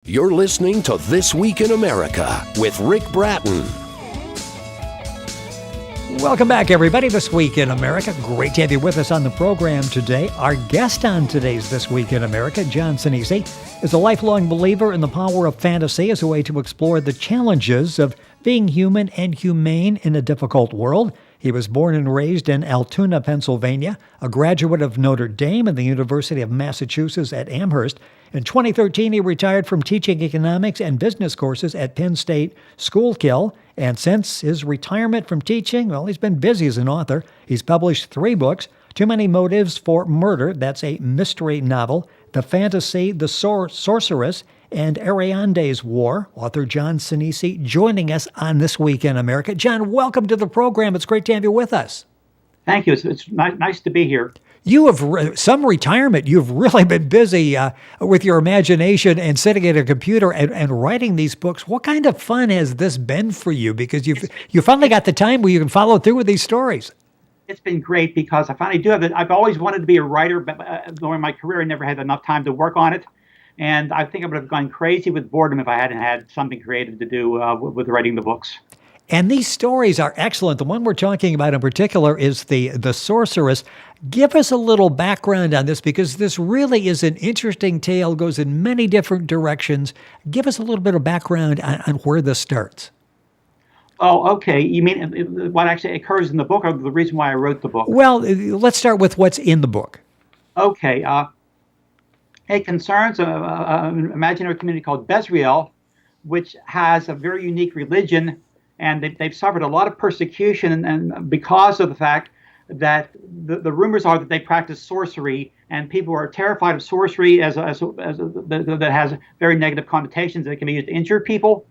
You're listening to This Week in America with Rick Bratton. Welcome back, everybody. This Week in America. Great to have you with us on the program today. Our guest on today's This Week in America, John Sinisi, is a lifelong believer in the power of fantasy as a way to explore the challenges of being human and humane in a difficult world. He was born and raised in Altoona, Pennsylvania, a graduate of Notre Dame and the University of Massachusetts at Amherst. In 2013, he retired from teaching economics and business courses at Penn State Schuylkill. And since his retirement from teaching, well, he's been busy as an author. He's published 3 books: Too Many Motives for Murder, that's a mystery novel; The Fantasy, The Sorceress, and Ariadne's War. Author John Sinisi joining us on This Week in America. John, welcome to the program. It's great to have you with us. Thank you. It's nice to be here. You have some retirement. You've really been busy with your imagination and sitting at a computer and writing these books. What kind of fun has this been for you? Because you finally got the time where you can follow through with these stories. It's been great because I finally do have it. I've always wanted to be a writer, but during my career, I never had enough time to work on it. And I think I would have gone crazy with boredom if I hadn't had something creative to do with writing the books. And these stories are excellent. The one we're talking about in particular is the Sorceress. Give us a little background on this, because this really is an interesting tale, goes in many different directions. Give us a little bit of background on where this starts. Oh, okay. You mean what actually occurs in the book, or the reason why I wrote the book? Well, let's start with what's in the book. Okay. It concerns an imaginary community called Bezriel, which has a very unique religion, and they've suffered a lot of persecution, and because of the fact that the rumors are that they practice sorcery, and people are terrified of sorcery that has very negative connotations that can be used to injure people.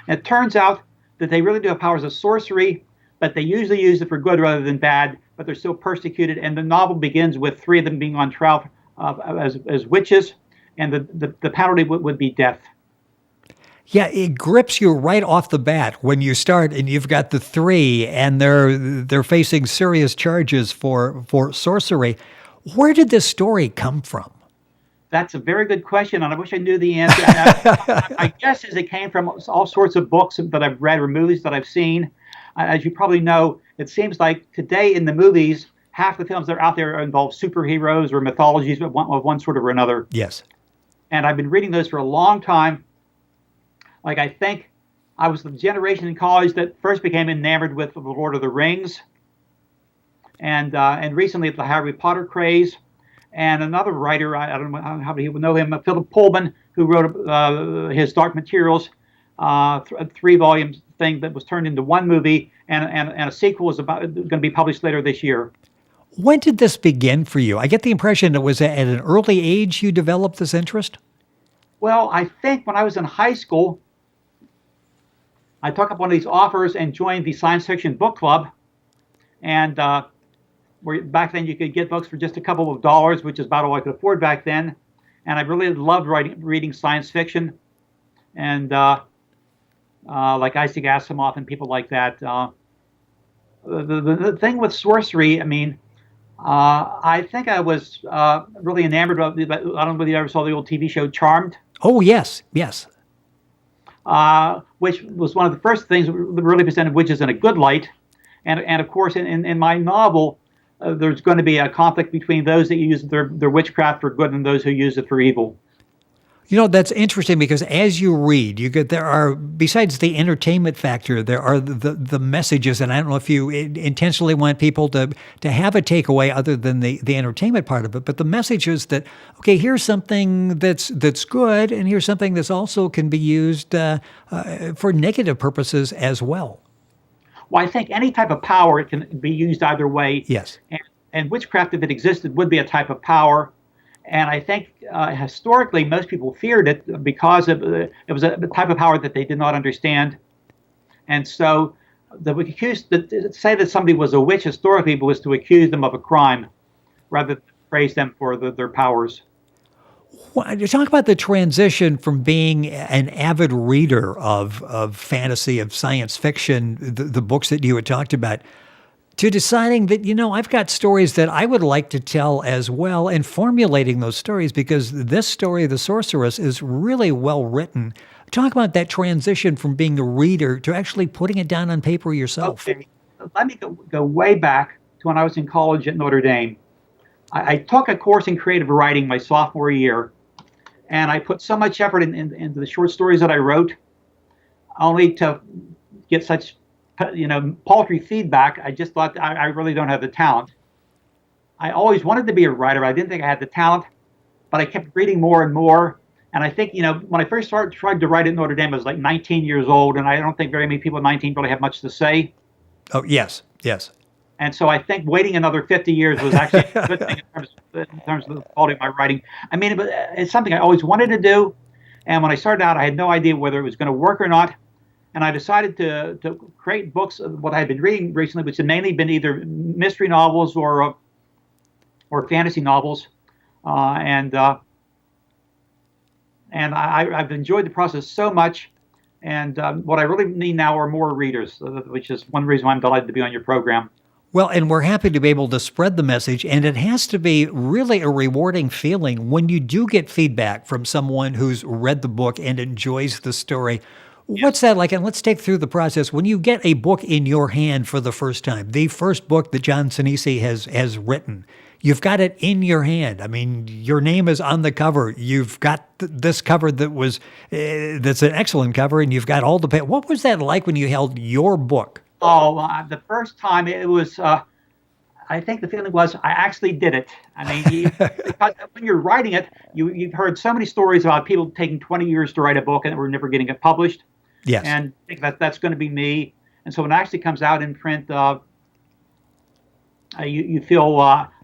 And it turns out that they really do have powers of sorcery, but they usually use it for good rather than bad, but they're still persecuted. And the novel begins with 3 of them being on trial as witches, and the penalty would be death. Yeah, it grips you right off the bat when you start, and you've got the 3, and they're facing serious charges for sorcery. Where did this story come from? That's a very good question, and I wish I knew the answer. I guess it came from all sorts of books that I've read or movies that I've seen. As you probably know, it seems like today in the movies, half the films that are out there involve superheroes or mythologies of one sort or another. Yes. And I've been reading those for a long time. Like, I think I was the generation in college that first became enamored with The Lord of the Rings, and recently the Harry Potter craze. And another writer, I don't know how many people know him, Philip Pullman, who wrote his Dark Materials, a 3-volume thing that was turned into 1 movie, and a sequel is going to be published later this year. When did this begin for you? I get the impression it was at an early age you developed this interest. Well, I think when I was in high school, I took up one of these offers and joined the science fiction book club. And back then you could get books for just a couple of dollars, which is about all I could afford back then. And I really loved reading science fiction. And like Isaac Asimov and people like that. The thing with sorcery, I mean, I think I was really enamored of it. I don't know whether you ever saw the old TV show Charmed. Oh, yes, yes. Which was one of the first things that really presented witches in a good light. And of course, in my novel, there's going to be a conflict between those that use their witchcraft for good and those who use it for evil. You know, that's interesting, because as you read, there are, besides the entertainment factor, there are the messages, and I don't know if you intentionally want people to have a takeaway other than the entertainment part of it, but the message is that, okay, here's something that's good, and here's something that's also can be used for negative purposes as well. Well, I think any type of power can be used either way. Yes. And witchcraft, if it existed, would be a type of power. And I think historically, most people feared it because it was a type of power that they did not understand. And so to say that somebody was a witch historically was to accuse them of a crime rather than praise them for their powers. Well, you talk about the transition from being an avid reader of fantasy, of science fiction, the books that you had talked about, to deciding that, I've got stories that I would like to tell as well, and formulating those stories, because this story, The Sorceress, is really well written. Talk about that transition from being a reader to actually putting it down on paper yourself. Okay, let me go way back to when I was in college at Notre Dame. I took a course in creative writing my sophomore year, and I put so much effort into the short stories that I wrote, only to get such paltry feedback. I just thought I really don't have the talent. I always wanted to be a writer, but I didn't think I had the talent. But I kept reading more and more. And I think, when I first tried to write at Notre Dame, I was like 19 years old, and I don't think very many people at 19 really have much to say. Oh, yes. And so I think waiting another 50 years was actually a good thing in terms of the quality of my writing. I mean, it's something I always wanted to do. And when I started out, I had no idea whether it was going to work or not. And I decided to create books of what I had been reading recently, which had mainly been either mystery novels or fantasy novels. And I've enjoyed the process so much. And what I really need now are more readers, which is one reason why I'm delighted to be on your program. Well, and we're happy to be able to spread the message, and it has to be really a rewarding feeling when you do get feedback from someone who's read the book and enjoys the story. What's that like? And let's take through the process. When you get a book in your hand for the first time, the first book that John Sinisi has written, you've got it in your hand. I mean, your name is on the cover. You've got this cover that's an excellent cover, and you've got all the What was that like when you held your book? Oh, the first time it was, I think the feeling was I actually did it. I mean, because when you're writing it, you've heard so many stories about people taking 20 years to write a book and we're never getting it published. Yes. And I think that's going to be me. And so when it actually comes out in print, you feel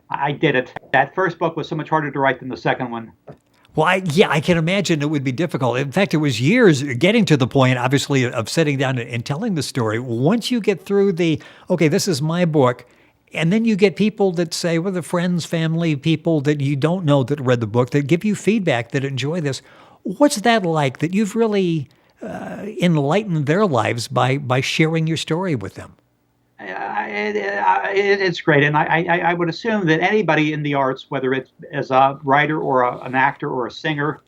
I did it. That first book was so much harder to write than the second one. Well, I can imagine it would be difficult. In fact, it was years getting to the point, obviously, of sitting down and telling the story. Once you get through okay, this is my book, and then you get people that say, whether friends, family, people that you don't know that read the book, that give you feedback, that enjoy this. What's that like, that you've really enlightened their lives by sharing your story with them? It's great, and I would assume that anybody in the arts, whether it's as a writer or an actor or a singer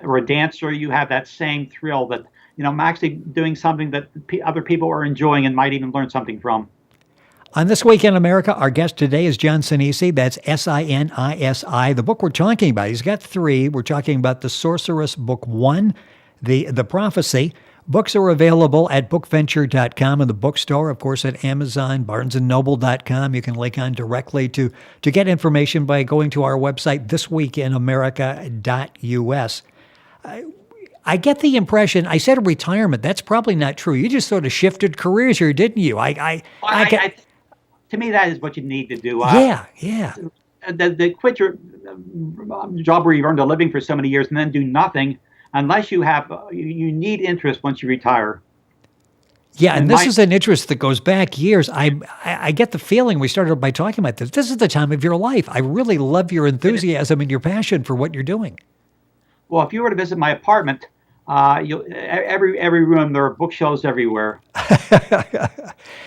or a dancer, you have that same thrill that I'm actually doing something that other people are enjoying and might even learn something from. On This Week in America, our guest today is John Sinisi. That's Sinisi. The book we're talking about, he's got 3. We're talking about The Sorceress, Book 1, The Prophecy. Books are available at bookventure.com in the bookstore, of course, at Amazon, barnesandnoble.com. You can link on directly to get information by going to our website, thisweekinamerica.us. I get the impression, I said retirement. That's probably not true. You just sort of shifted careers here, didn't you? To me, that is what you need to do. Yeah. The quit your job where you've earned a living for so many years and then do nothing. Unless you have, you need interest once you retire. Yeah, and this is an interest that goes back years. I get the feeling, we started by talking about this. This is the time of your life. I really love your enthusiasm and your passion for what you're doing. Well, if you were to visit my apartment, every room there are bookshelves everywhere.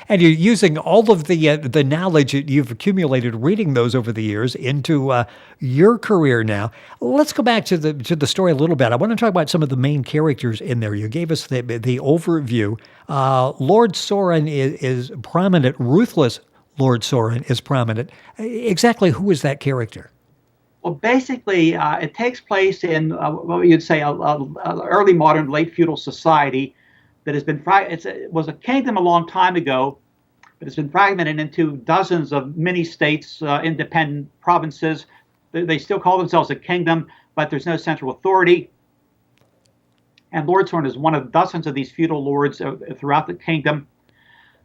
And you're using all of the knowledge that you've accumulated reading those over the years into your career now. Let's go back to the story a little bit. I want to talk about some of the main characters in there. You gave us the overview. Lord Soren is prominent. Ruthless Lord Soren is prominent. Exactly who is that character? Well, basically, it takes place in what you'd say a early modern, late feudal society that has been it was a kingdom a long time ago, but it's been fragmented into dozens of mini-states, independent provinces. They still call themselves a kingdom, but there's no central authority. And Lord Soren is one of dozens of these feudal lords throughout the kingdom.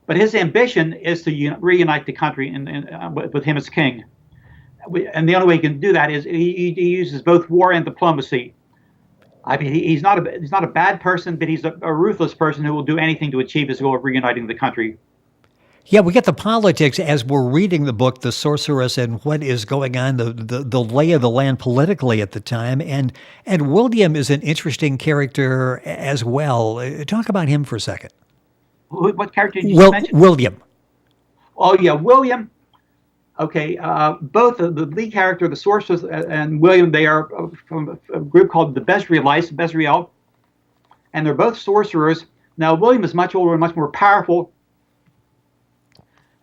But his ambition is to reunite the country with him as king. And the only way he can do that is he uses both war and diplomacy. I mean, he's not a bad person, but he's a ruthless person who will do anything to achieve his goal of reuniting the country. Yeah, we get the politics as we're reading the book, The Sorceress, and what is going on, the lay of the land politically at the time. And William is an interesting character as well. Talk about him for a second. What character did you mention? William. Oh yeah, William. Okay, both the lead character, the Sorceress, and William, they are from a group called the Bezrielites, Bezriel, and they're both sorcerers. Now, William is much older and much more powerful,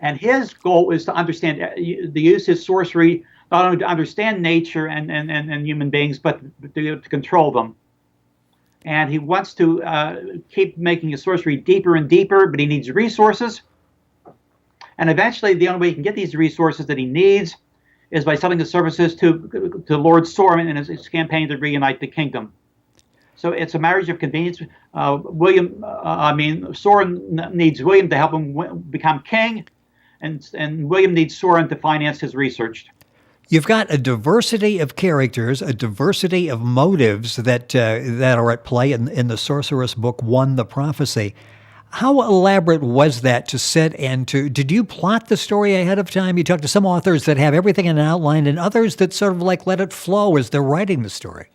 and his goal is to understand, to use his sorcery, not only to understand nature and human beings, but to control them. And he wants to keep making his sorcery deeper and deeper, but he needs resources. And eventually, the only way he can get these resources that he needs is by selling his services to Lord Soren in his campaign to reunite the kingdom. So it's a marriage of convenience. Soren needs William to help him become king, and William needs Soren to finance his research. You've got a diversity of characters, a diversity of motives that are at play in the Sorceress Book 1, The Prophecy. How elaborate was that to sit and did you plot the story ahead of time? You talk to some authors that have everything in an outline and others that sort of like let it flow as they're writing the story.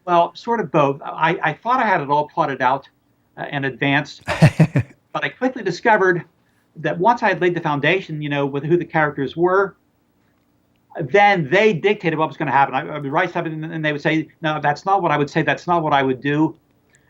Well, sort of both. I thought I had it all plotted out in advance, but I quickly discovered that once I had laid the foundation, with who the characters were, then they dictated what was going to happen. I would write something and they would say, no, that's not what I would say. That's not what I would do.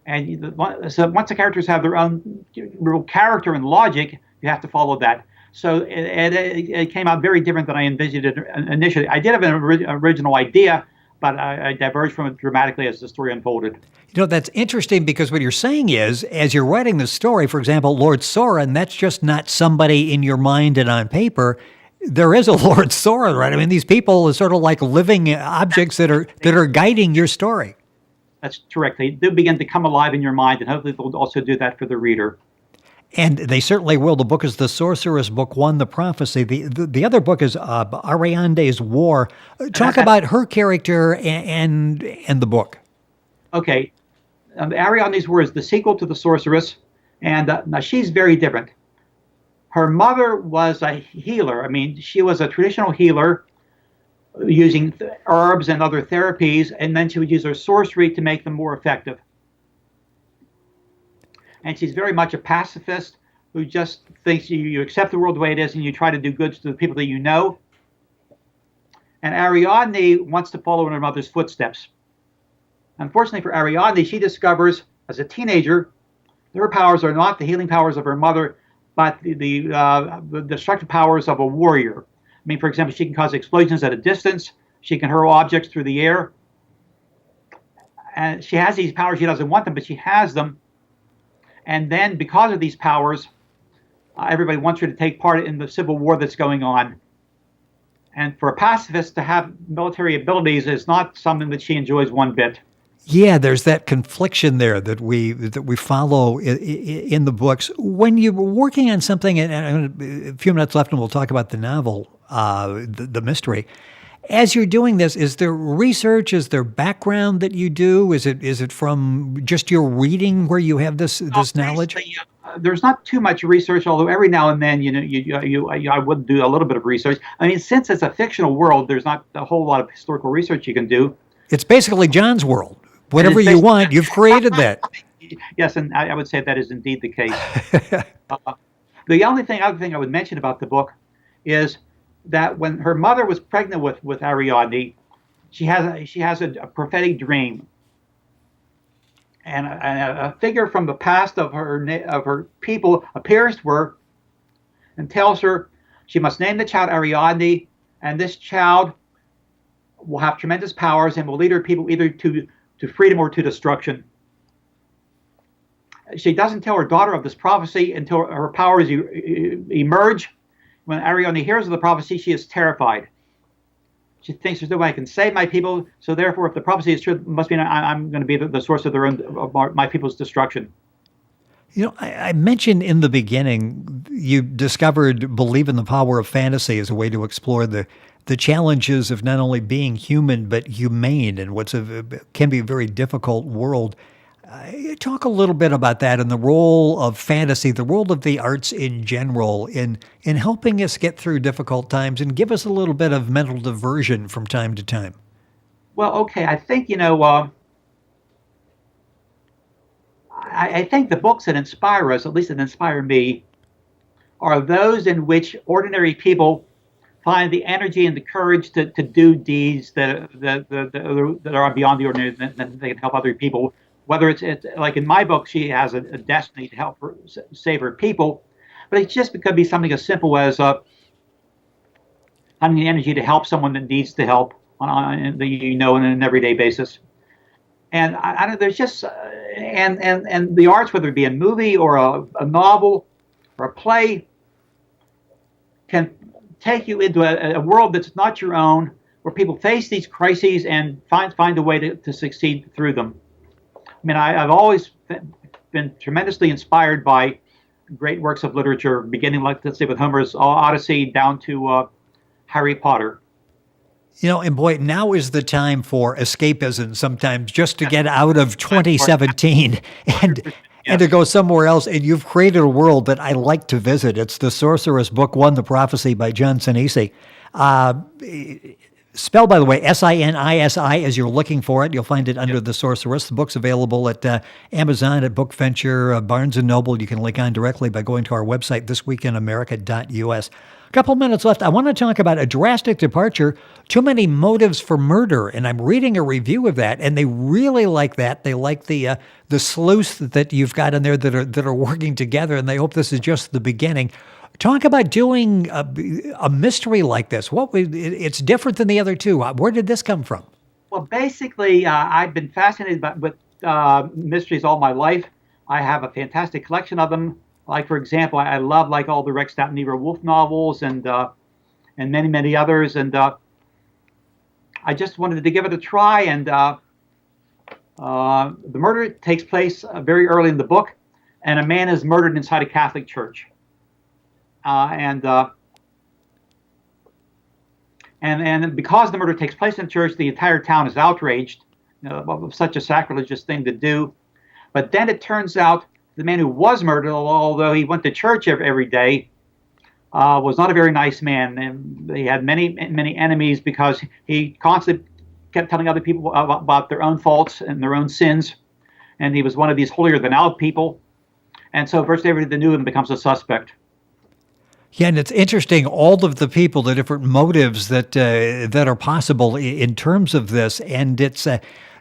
And so once the characters have their own real character and logic, you have to follow that. So it came out very different than I envisioned it initially. I did have an original idea, but I diverged from it dramatically as the story unfolded. That's interesting because what you're saying is, as you're writing the story, for example, Lord Soren, that's just not somebody in your mind and on paper. There is a Lord Soren, right? I mean, these people are sort of like living objects that are guiding your story. That's correct. They do begin to come alive in your mind, and hopefully they'll also do that for the reader. And they certainly will. The book is The Sorceress, Book 1, The Prophecy. The other book is Ariadne's War. Talk about her character and the book. Okay. Ariadne's War is the sequel to The Sorceress, and now she's very different. Her mother was a healer. I mean, she was a traditional healer using herbs and other therapies, and then she would use her sorcery to make them more effective. And she's very much a pacifist who just thinks you accept the world the way it is and you try to do good to the people that you know. And Ariadne wants to follow in her mother's footsteps. Unfortunately for Ariadne, she discovers as a teenager that her powers are not the healing powers of her mother, but the destructive powers of a warrior. I mean, for example, she can cause explosions at a distance. She can hurl objects through the air. And she has these powers. She doesn't want them, but she has them. And then because of these powers, everybody wants her to take part in the civil war that's going on. And for a pacifist to have military abilities is not something that she enjoys one bit. Yeah, there's that confliction there that we follow in the books. When you're working on something, and a few minutes left and we'll talk about the novel, the mystery. As you're doing this, is there research? Is there background that you do? Is it from just your reading where you have this knowledge? There's not too much research, although every now and then, I would do a little bit of research. I mean, since it's a fictional world, there's not a whole lot of historical research you can do. It's basically John's world. Whatever you want, you've created that. Yes, and I would say that is indeed the case. The other thing I would mention about the book is that when her mother was pregnant with Ariadne, she has a prophetic dream, and a figure from the past of her people appears to her and tells her she must name the child Ariadne, and this child will have tremendous powers and will lead her people either to freedom or to destruction. She doesn't tell her daughter of this prophecy until her powers emerge. When Ariadne hears of the prophecy, she is terrified. She thinks there's no way I can save my people, so therefore, if the prophecy is true, it must mean I'm going to be the source of my people's destruction. I mentioned in the beginning, you discovered believe in the power of fantasy as a way to explore the challenges of not only being human, but humane in can be a very difficult world. Talk a little bit about that and the role of fantasy, the role of the arts in general in helping us get through difficult times and give us a little bit of mental diversion from time to time. Well, okay, I think, I think the books that inspire us, at least that inspire me, are those in which ordinary people find the energy and the courage to do deeds that are beyond the ordinary, that they can help other people. Whether it's like in my book, she has a destiny to help her, save her people, but it just could be something as simple as having the energy to help someone that needs the help on an everyday basis. And I don't. There's just and the arts, whether it be a movie or a novel or a play, can take you into a world that's not your own, where people face these crises and find a way to succeed through them. I mean, I've always been tremendously inspired by great works of literature, beginning, like, let's say, with Homer's Odyssey down to Harry Potter. And boy, now is the time for escapism sometimes, just to get out of 2017 and to go somewhere else. And you've created a world that I like to visit. It's the Sorceress, Book 1, The Prophecy by John Sinisi. Spelled, by the way, Sinisi, as you're looking for it. You'll find it under The Sorceress. The book's available at Amazon, at Book Venture, Barnes & Noble. You can link on directly by going to our website, thisweekinamerica.us. A couple minutes left. I want to talk about a drastic departure, Too Many Motives for Murder, and I'm reading a review of that, and they really like that. They like the sleuths that you've got in there that are working together, and they hope this is just the beginning. Talk about doing a mystery like this. It's different than the other two. Where did this come from? Well, basically, I've been fascinated with mysteries all my life. I have a fantastic collection of them. Like, for example, I love all the Rex Nero Wolf novels and many, many others. And I just wanted to give it a try. And the murder takes place very early in the book, and a man is murdered inside a Catholic church. And because the murder takes place in church, the entire town is outraged. Of such a sacrilegious thing to do. But then it turns out the man who was murdered, although he went to church every day, was not a very nice man. And he had many, many enemies because he constantly kept telling other people about their own faults and their own sins. And he was one of these holier-than-thou people. And so virtually everybody that knew him becomes a suspect. Yeah, and it's interesting, all of the people, the different motives that are possible in terms of this. And it's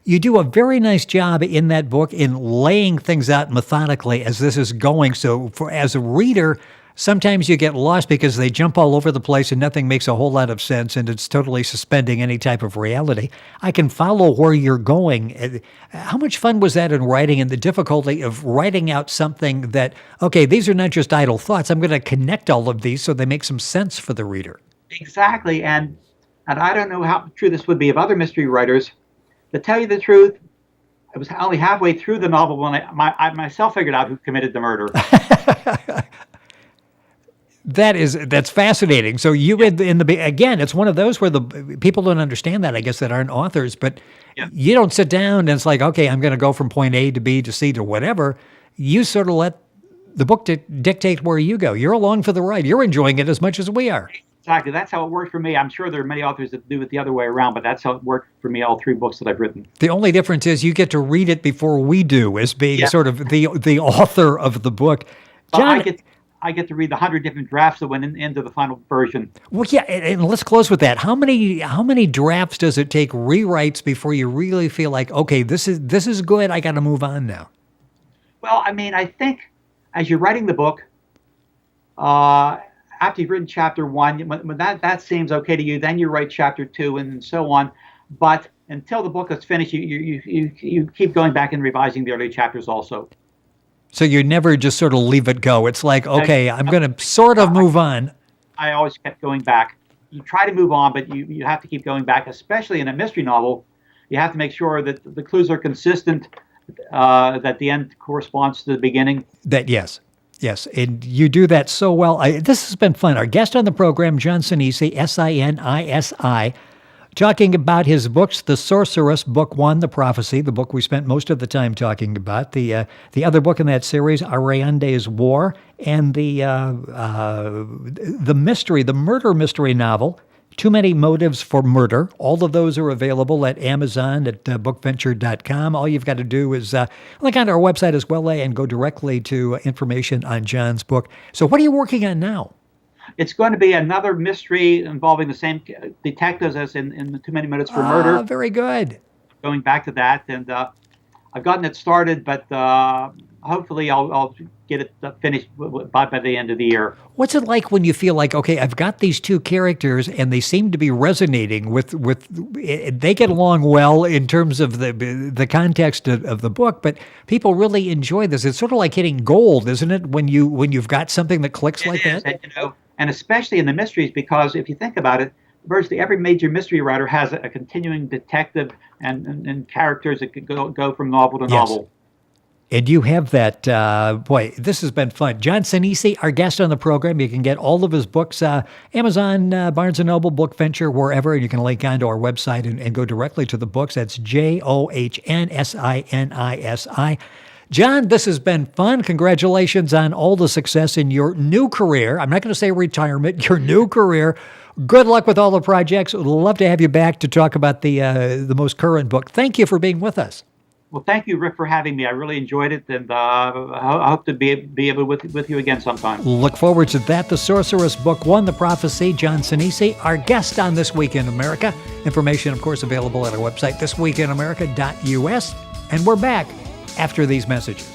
you do a very nice job in that book in laying things out methodically as this is going. So as a reader, sometimes you get lost because they jump all over the place and nothing makes a whole lot of sense, and it's totally suspending any type of reality. I can follow where you're going. How much fun was that in writing, and the difficulty of writing out something that, okay, these are not just idle thoughts. I'm going to connect all of these so they make some sense for the reader. Exactly. And I don't know how true this would be of other mystery writers. To tell you the truth, I was only halfway through the novel when I myself figured out who committed the murder. That's fascinating. So again, it's one of those where the people don't understand that, I guess, that aren't authors, but you don't sit down and it's like, okay, I'm going to go from point A to B to C to whatever. You sort of let the book dictate where you go. You're along for the ride. You're enjoying it as much as we are. Exactly. That's how it worked for me. I'm sure there are many authors that do it the other way around, but that's how it worked for me, all three books that I've written. The only difference is you get to read it before we do, as being sort of the author of the book. John, I get to read the 100 different drafts that went into the final version. Well, yeah, and let's close with that. How many drafts does it take, rewrites, before you really feel like, okay, this is good, I got to move on now? Well, I mean, I think as you're writing the book, after you've written chapter 1, when that seems okay to you, then you write chapter 2 and so on. But until the book is finished, you keep going back and revising the early chapters also. So you never just sort of leave it go. It's like, okay, I'm going to sort of move on. I always kept going back. You try to move on, but you have to keep going back, especially in a mystery novel. You have to make sure that the clues are consistent, that the end corresponds to the beginning. Yes, and you do that so well. This has been fun. Our guest on the program, John Sinisi, Sinisi, talking about his books, The Sorceress, Book 1, The Prophecy, the book we spent most of the time talking about. The other book in that series, Ariadne's War, and the murder mystery novel, Too Many Motives for Murder. All of those are available at Amazon, at bookventure.com. All you've got to do is link onto our website as well, and go directly to information on John's book. So what are you working on now? It's going to be another mystery involving the same detectives as in the Too Many Motives for Murder. Very good. Going back to that, and I've gotten it started, but hopefully I'll get it finished by the end of the year. What's it like when you feel like, okay, I've got these two characters and they seem to be resonating with they get along well in terms of the context of the book, but people really enjoy this. It's sort of like hitting gold, isn't it, when you've got something that clicks like that? And especially in the mysteries, because if you think about it, virtually every major mystery writer has a continuing detective and characters that could go from novel to novel. And you have that, boy, this has been fun. John Sinisi, our guest on the program. You can get all of his books, Amazon, Barnes & Noble, Book Venture, wherever. You can link onto our website and go directly to the books. That's JOHNSINISI. John, this has been fun. Congratulations on all the success in your new career. I'm not going to say retirement, your new career. Good luck with all the projects. We'd love to have you back to talk about the most current book. Thank you for being with us. Well, thank you, Rick, for having me. I really enjoyed it, and I hope to be able with you again sometime. Look forward to that. The Sorceress, Book 1, The Prophecy. John Sinisi, our guest on This Week in America. Information, of course, available at our website, thisweekinamerica.us. And we're back after these messages.